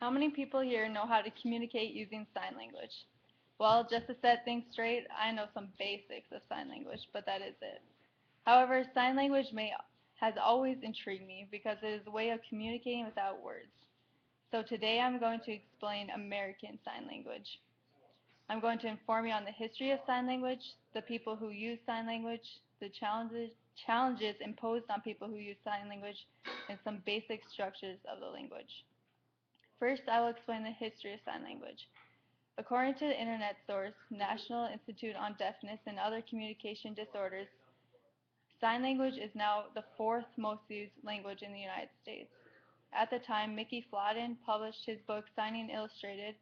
How many people here know how to communicate using sign language? Well, just to set things straight, I know some basics of sign language, but that is it. However, sign language has always intrigued me because it is a way of communicating without words. So today I'm going to explain American Sign Language. I'm going to inform you on the history of sign language, the people who use sign language, the challenges imposed on people who use sign language, and some basic structures of the language. First, I will explain the history of sign language. According to the internet source, National Institute on Deafness and Other Communication Disorders, sign language is now the fourth most used language in the United States. At the time Mickey Flodden published his book Signing Illustrated,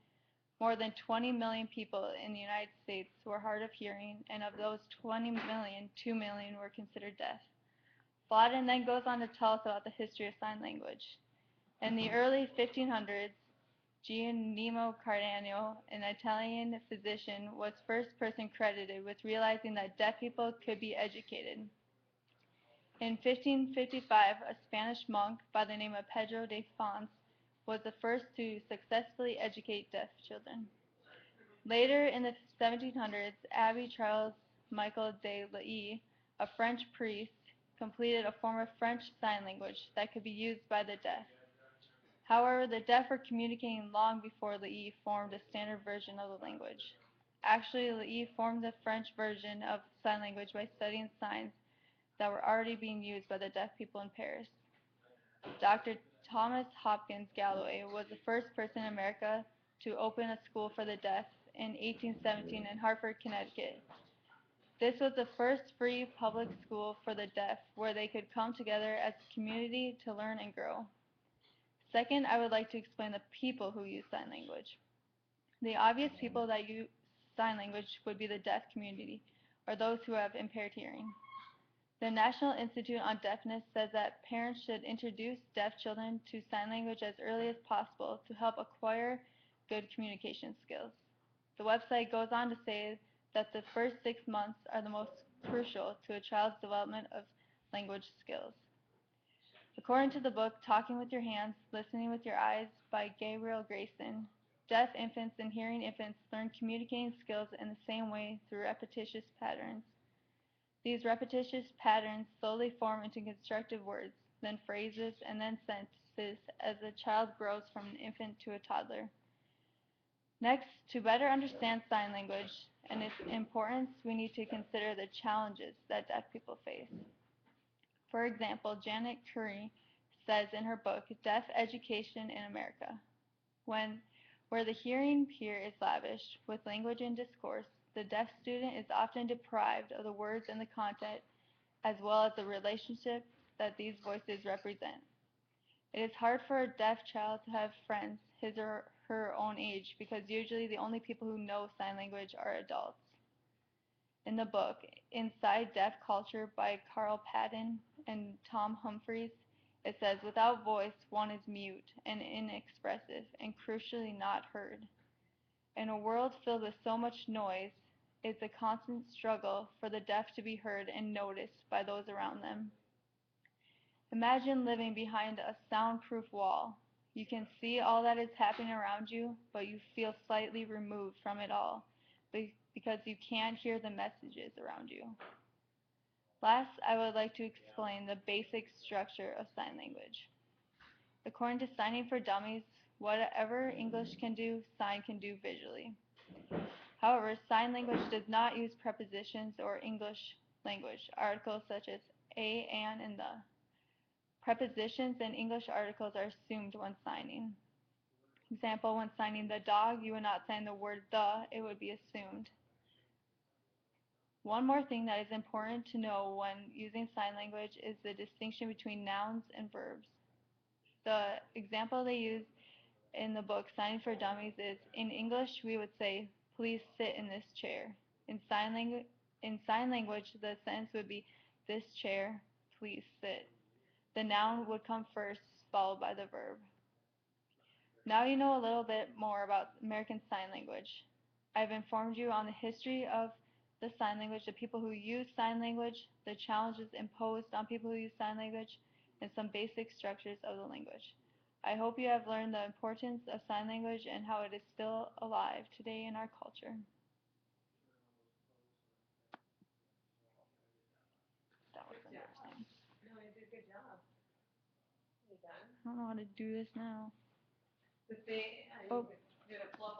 more than 20 million people in the United States were hard of hearing, and of those 20 million, 2 million were considered deaf. Flodden then goes on to tell us about the history of sign language. In the early 1500s, Giannino Cardano, an Italian physician, was first person credited with realizing that deaf people could be educated. In 1555, a Spanish monk by the name of Pedro de Fons was the first to successfully educate deaf children. Later in the 1700s, Abbé Charles Michel de l'E, a French priest, completed a form of French sign language that could be used by the deaf. However, the deaf were communicating long before l'E formed a standard version of the language. Actually, l'E formed the French version of sign language by studying signs that were already being used by the deaf people in Paris. Dr. Thomas Hopkins Galloway was the first person in America to open a school for the deaf in 1817 in Hartford, Connecticut. This was the first free public school for the deaf where they could come together as a community to learn and grow. Second, I would like to explain the people who use sign language. The obvious people that use sign language would be the deaf community, or those who have impaired hearing. The National Institute on Deafness says that parents should introduce deaf children to sign language as early as possible to help acquire good communication skills. The website goes on to say that the first 6 months are the most crucial to a child's development of language skills. According to the book Talking with Your Hands, Listening with Your Eyes by Gabriel Grayson, deaf infants and hearing infants learn communicating skills in the same way through repetitious patterns. These repetitious patterns slowly form into constructive words, then phrases, and then sentences as the child grows from an infant to a toddler. Next, to better understand sign language and its importance, we need to consider the challenges that deaf people face. For example, Janet Curry says in her book, Deaf Education in America, where the hearing peer is lavish with language and discourse, the deaf student is often deprived of the words and the content, as well as the relationship that these voices represent. It is hard for a deaf child to have friends his or her own age because usually the only people who know sign language are adults. In the book, Inside Deaf Culture by Carl Patton and Tom Humphreys, it says, without voice, one is mute and inexpressive and crucially not heard. In a world filled with so much noise, it's a constant struggle for the deaf to be heard and noticed by those around them. Imagine living behind a soundproof wall. You can see all that is happening around you, but you feel slightly removed from it all because you can't hear the messages around you. Last, I would like to explain the basic structure of sign language. According to Signing for Dummies, whatever English can do, sign can do visually. However, sign language does not use prepositions or English language articles such as a, an, and the. Prepositions and English articles are assumed when signing. Example, when signing the dog, you would not sign the word the, it would be assumed. One more thing that is important to know when using sign language is the distinction between nouns and verbs. The example they use in the book Signing for Dummies is, in English we would say, please sit in this chair. In sign language, the sentence would be, this chair, please sit. The noun would come first, followed by the verb. Now you know a little bit more about American Sign Language. I've informed you on the history of the sign language, the people who use sign language, the challenges imposed on people who use sign language, and some basic structures of the language. I hope you have learned the importance of sign language and how it is still alive today in our culture. That was interesting. No, you did a good job. You done? I don't know how to do this now. The thing, Oh. you did a flow